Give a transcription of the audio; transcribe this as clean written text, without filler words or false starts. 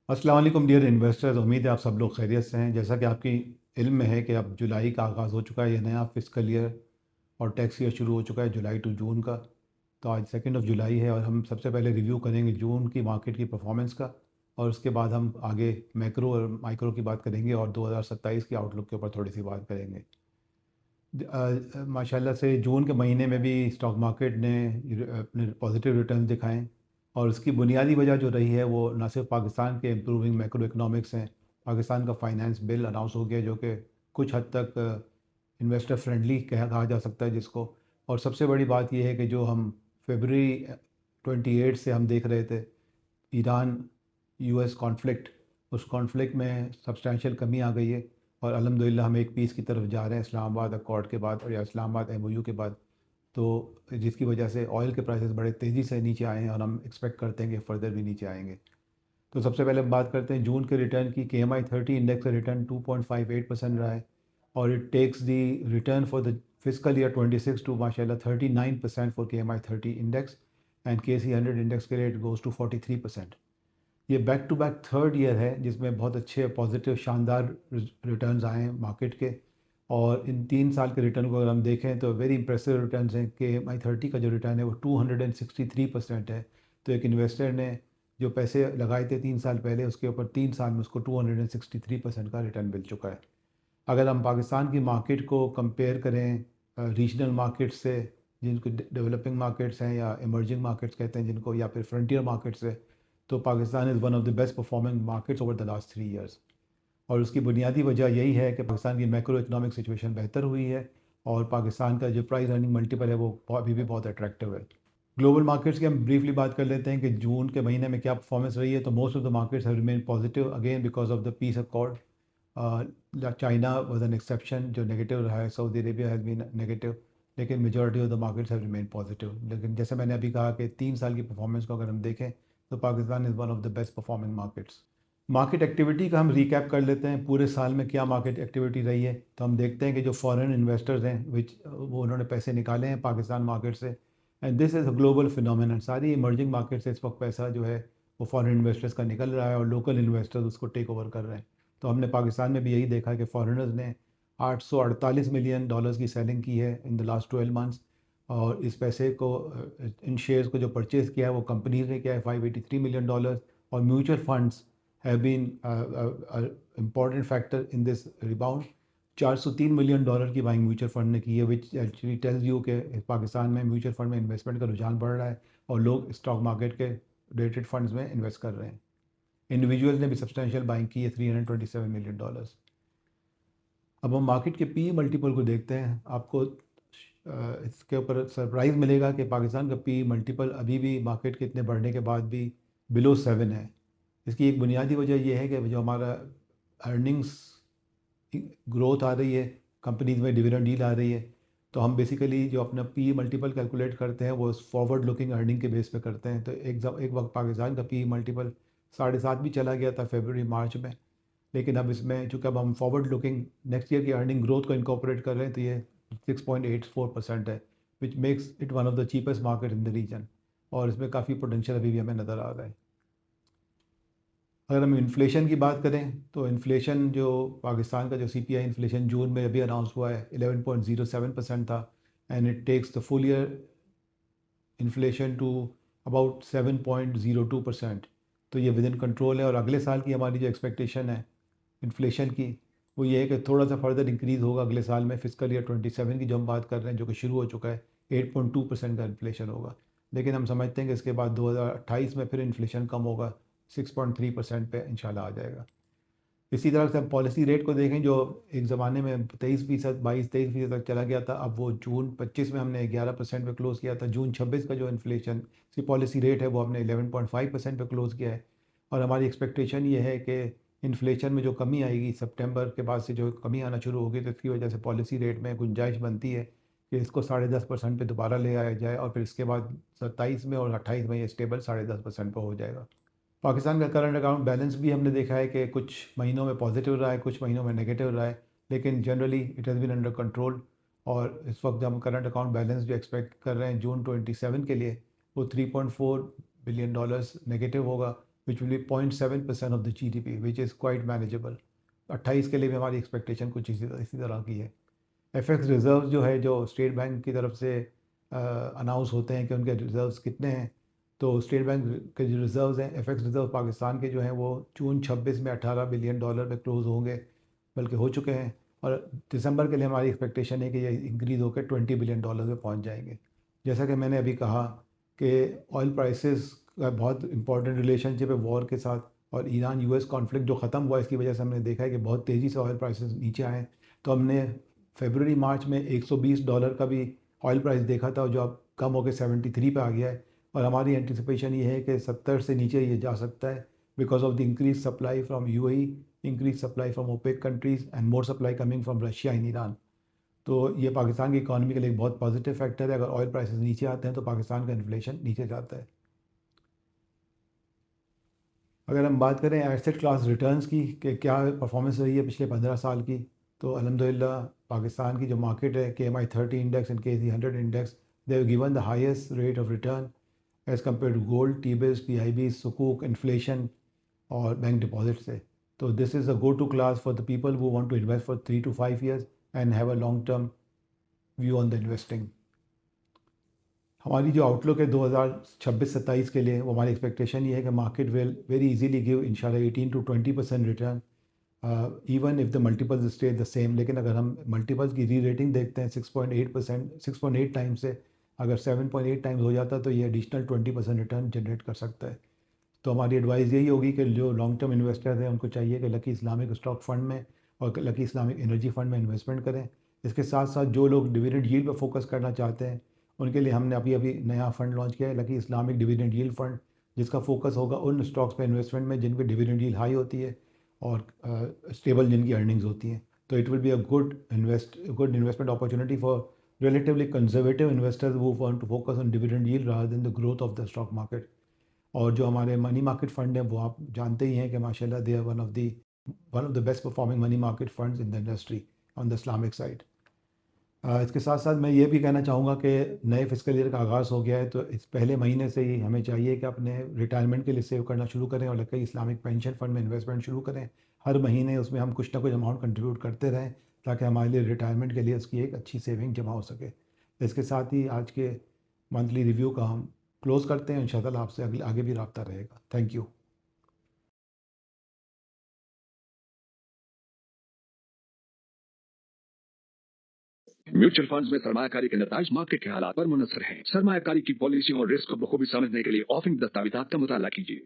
अस्सलाम वालेकुम dear investors. उम्मीद है आप सब लोग खैरियत से हैं। जैसा कि आपकी इल्म में है कि अब जुलाई का आगाज़ हो चुका है, ये नया फिस्कल ईयर और टैक्स ईयर शुरू हो चुका है जुलाई टू जून का। तो आज 2 जुलाई है और हम सबसे पहले रिव्यू करेंगे जून की मार्केट की परफॉर्मेंस का, और उसके बाद हम आगे मैक्रो और माइक्रो की बात करेंगे और 2027 की आउटलुक के ऊपर थोड़ी सी बात करेंगे। माशाल्लाह से जून के महीने में भी स्टॉक मार्केट ने अपने पॉजिटिव रिटर्न दिखाएं, और उसकी बुनियादी वजह जो रही है वो न सिर्फ पाकिस्तान के इम्प्रूविंग मैक्रो इकनॉमिक्स हैं। पाकिस्तान का फाइनेंस बिल अनाउंस हो गया जो कि कुछ हद तक इन्वेस्टर फ्रेंडली कहा जा सकता है जिसको। और सबसे बड़ी बात यह है कि जो हम फरवरी 28 से हम देख रहे थे, ईरान यूएस कॉन्फ्लिक्ट, उस कॉन्फ्लिक्ट में सब्सटैंशियल कमी आ गई है, और अल्हम्दुलिल्लाह हम एक पीस की तरफ जा रहे हैं इस्लामाबाद अकॉर्ड के बाद, और या इस्लामाबाद एमओयू के बाद। तो जिसकी वजह से ऑयल के प्राइसेस बड़े तेज़ी से नीचे आए हैं और हम एक्सपेक्ट करते हैं कि फर्दर भी नीचे आएंगे। तो सबसे पहले हम बात करते हैं जून के रिटर्न की। KMI 30 इंडेक्स का रिटर्न 2.58% रहा है, और it takes the return for the physical year 26 to माशाल्लाह 39% for KMI 30 index, and KC 100 index के रेट गोज़ टू 43%। ये back to back third year है जिसमें बहुत अच्छे पॉजिटिव शानदार रिटर्न्स आए हैं मार्केट के। और इन 3 साल के रिटर्न को अगर हम देखें तो वेरी इंप्रेसिव रिटर्न्स हैं। KMI 30 का जो रिटर्न है वो 263% है। तो एक इन्वेस्टर ने जो पैसे लगाए थे 3 साल पहले, उसके ऊपर 3 साल में उसको 263% का रिटर्न मिल चुका है। अगर हम पाकिस्तान की मार्केट को कंपेयर करें रीजनल मार्केट से, जिनको डेवलपिंग मार्केट्स हैं या इमर्जिंग मार्केट्स कहते हैं जिनको, या फिर फ्रंटियर मार्केट्स से, तो Pakistan is one of the best performing markets over the last 3 years. और उसकी बुनियादी वजह यही है कि पाकिस्तान की मैक्रो इकनॉमिक सिचुएशन बेहतर हुई है, और पाकिस्तान का जो प्राइस अर्निंग मल्टीपल है वो अभी भी बहुत अट्रैक्टिव है। ग्लोबल मार्केट्स की हम ब्रीफली बात कर लेते हैं कि जून के महीने में क्या परफॉर्मेंस रही है। तो most of the markets have remain positive again because of the peace accord. China was an exception जो नेगेटिव रहा है, Saudi Arabia has been negative, लेकिन majority of the markets have remain positive. लेकिन जैसे मैंने अभी कहा कि 3 साल की परफॉर्मेंस को अगर हम देखें तो Pakistan is one of the best performing markets. Market activity का हम रिकैप कर लेते हैं, पूरे साल में क्या मार्केट एक्टिविटी रही है। तो हम देखते हैं कि जो फॉरेन इन्वेस्टर्स हैं वो उन्होंने पैसे निकाले हैं पाकिस्तान मार्केट से, and this is a global phenomenon. सारी इमर्जिंग मार्केट से इस वक्त पैसा जो है वो फॉरेन इन्वेस्टर्स का निकल रहा है और लोकल इन्वेस्टर्स उसको टेक ओवर कर रहे हैं। तो हमने पाकिस्तान में भी यही देखा कि फॉरेनर्स ने 848 मिलियन डॉलर्स की सेलिंग की है इन द लास्ट 12 मंथ्स। और इस पैसे को इन शेयर्स को जो परचेज़ किया है वो कंपनीज ने किया है, $583 मिलियन। और mutual funds have been important factor in this rebound। $403 million की बाइंग म्यूचुअल फंड ने की है, विच एक्चुअली टेल्स यू कि पाकिस्तान में म्यूचुअल फंड में इन्वेस्टमेंट का रुझान बढ़ रहा है और लोग स्टॉक मार्केट के रेटेड फंड्स में इन्वेस्ट कर रहे हैं। इंडिविजुअल्स ने भी सब्सटेंशियल बाइंग की है, $327 मिलियन। अब हम मार्केट के पी मल्टीपल को देखते हैं। आपको इसके ऊपर सरप्राइज़ मिलेगा कि पाकिस्तान का पी मल्टीपल अभी भी मार्केट के इतने बढ़ने के बाद भी बिलो 7 है। इसकी एक बुनियादी वजह यह है कि जो हमारा अर्निंग्स ग्रोथ आ रही है, कंपनीज में डिविडेंड डील आ रही है, तो हम बेसिकली जो अपना पी मल्टीपल कैलकुलेट करते हैं वो फॉरवर्ड लुकिंग अर्निंग के बेस पे करते हैं। तो एक वक्त पाकिस्तान का पी मल्टीपल 7.5 भी चला गया था फरवरी मार्च में, लेकिन अब इसमें चूँकि अब हम फॉरवर्ड लुकिंग नेक्स्ट ईयर की अर्निंग ग्रोथ को इनकॉर्पोरेट कर रहे हैं, तो ये 6.84% है, which makes it one of the cheapest market in the region. और इसमें काफ़ी पोटेंशियल अभी भी हमें नज़र आ रहा है। अगर हम इन्फ्लेशन की बात करें तो इन्फ्लेशन जो पाकिस्तान का जो CPI इन्फ्लेशन जून में अभी अनाउंस हुआ है 11.07% था, and it takes the full year inflation to about 7.02%। तो ये विद इन कंट्रोल है, और अगले साल की हमारी जो एक्सपेक्टेशन है इन्फ्लेशन की वो ये है कि थोड़ा सा फर्दर इंक्रीज़ होगा अगले साल में। फिजिकल ईयर 27 की जो हम बात कर रहे हैं जो कि शुरू हो चुका है, 8.2% का इन्फ्लेशन होगा। लेकिन हम समझते हैं कि इसके बाद 2028 में फिर इन्फ्लेशन कम होगा, 6.3% पे इंशाल्लाह आ जाएगा। इसी तरह से हम पॉलिसी रेट को देखें जो एक ज़माने में 23%, 22-23% तक चला गया था, अब वो जून 25 में हमने 11% पे क्लोज़ किया था। जून 26 का जो इन्फ्लेशन की पॉलिसी रेट है वो हमने 11.5% पे क्लोज़ किया है। और हमारी एक्सपेक्टेशन ये है कि इन्फ्लेशन में जो कमी आएगी सितंबर के बाद से, जो कमी आना शुरू होगी, तो इसकी वजह से पॉलिसी रेट में गुंजाइश बनती है कि इसको 10.5% पे दोबारा ले आया जाए, और फिर इसके बाद 27 में और 28 में ये स्टेबल 10.5% पर हो जाएगा। पाकिस्तान का करंट अकाउंट बैलेंस भी हमने देखा है कि कुछ महीनों में पॉजिटिव रहा है, कुछ महीनों में नेगेटिव रहा है, लेकिन generally it has been under control. और इस वक्त जब हम करंट अकाउंट बैलेंस जो एक्सपेक्ट कर रहे हैं जून 27 के लिए, वो $3.4 बिलियन नेगेटिव होगा, which will be 0.7% of the GDP, which is quite manageable. 28 के लिए भी हमारी एक्सपेक्टेशन कुछ इसी तरह की है। FX रिज़र्व जो है, जो स्टेट बैंक की तरफ से अनाउंस होते हैं कि उनके रिज़र्व्स कितने हैं, तो स्टेट बैंक के जो रिज़र्व्स हैं, FX रिज़र्व पाकिस्तान के जो हैं वो जून 26 में $18 बिलियन में क्लोज़ होंगे, बल्कि हो चुके हैं। और दिसंबर के लिए हमारी एक्सपेक्टेशन है कि ये इंक्रीज़ होकर $20 बिलियन में पहुंच जाएंगे। जैसा कि मैंने अभी कहा कि ऑयल प्राइसेस का बहुत इंपॉर्टेंट रिलेशनशिप है वॉर के साथ, और ईरान US कॉन्फ्लिक्ट जो ख़त्म हुआ इसकी वजह से हमने देखा है कि बहुत तेज़ी से ऑयल प्राइसेस नीचे आए। तो हमने फरवरी मार्च में $120 का भी ऑयल प्राइस देखा था, जो अब कम होकर 73 पे आ गया है। और हमारी एंटिसिपेशन ये है कि 70 से नीचे ये जा सकता है, because of the increase supply from UAE, increase supply from OPEC countries and more supply coming from Russia and Iran. तो ये पाकिस्तान की इकॉनमी के लिए एक बहुत पॉजिटिव फैक्टर है। अगर ऑयल प्राइसेस नीचे आते हैं तो पाकिस्तान का इन्फ्लेशन नीचे जाता है। अगर हम बात करें एसेट क्लास रिटर्न्स की कि क्या परफॉर्मेंस रही है पिछले 15 साल की, तो अल्हम्दुलिल्लाह पाकिस्तान की जो मार्केट है, KMI 30 index and KC 100 index, they have given the highest rate of return as compare to gold, T-bills, PIBs, सुकूक, इन्फ्लेशन और बैंक डिपॉजिट से। तो this is a go to class for the people who want to invest for 3 to 5 years and have a long term view on the investing. हमारी जो outlook है 2026-27 के लिए, वो हमारी एक्सपेक्टेशन ये है कि market will very easily give इंशाल्लाह 18 to 20% return, even if the multiples stay the same. लेकिन अगर हम मल्टीपल्स की री रेटिंग देखते हैं 6.8%, 6.8 टाइम्स से अगर 7.8 टाइम्स हो जाता तो ये एडिशनल 20% रिटर्न जनरेट कर सकता है। तो हमारी एडवाइस यही होगी कि जो लॉन्ग टर्म इन्वेस्टर्स हैं उनको चाहिए कि लकी इस्लामिक स्टॉक फंड में और लकी इस्लामिक एनर्जी फंड में इन्वेस्टमेंट करें। इसके साथ साथ जो लोग डिविडेंड यील्ड पर फोकस करना चाहते हैं, उनके लिए हमने अभी अभी नया फ़ंड लॉन्च किया है, lucky Islamic dividend yield fund, जिसका फोकस होगा उन स्टॉक्स पे इन्वेस्टमेंट में जिनकी डिविडेंड यील्ड हाई होती है और स्टेबल जिनकी अर्निंग्स होती हैं। तो it will be a good investment opportunity for relatively conservative investors who want to focus on dividend yield rather than the growth of the stock market। और जो हमारे मनी मार्केट फ़ंड हैं वो आप जानते ही हैं कि माशाल्लाह they are one of the best performing money market funds in the industry on the Islamic side. इसके साथ साथ मैं ये भी कहना चाहूँगा कि नए फिस्कल ईयर का आगाज़ हो गया है, तो इस पहले महीने से ही हमें चाहिए कि अपने रिटायरमेंट के लिए सेव करना शुरू करें और लकी इस्लामिक पेंशन फ़ंड में इन्वेस्टमेंट शुरू करें। हर महीने उसमें हम कुछ ना कुछ अमाउंट कंट्रीब्यूट करते रहें, ताकि हमारे लिए रिटायरमेंट के लिए उसकी एक अच्छी सेविंग जमा हो सके। इसके साथ ही आज के मंथली रिव्यू का हम क्लोज़ करते हैं। इंशाल्लाह आपसे आगे भी रब्ता रहेगा। Thank you. म्यूचुअल फंड्स में सरमायाकारी के नताइज मार्केट के हालात पर मुनसर हैं। सरमायाकारी की पॉलिसी और रिस्क को बखूबी समझने के लिए ऑफरिंग दस्तावेजात का मुताला कीजिए।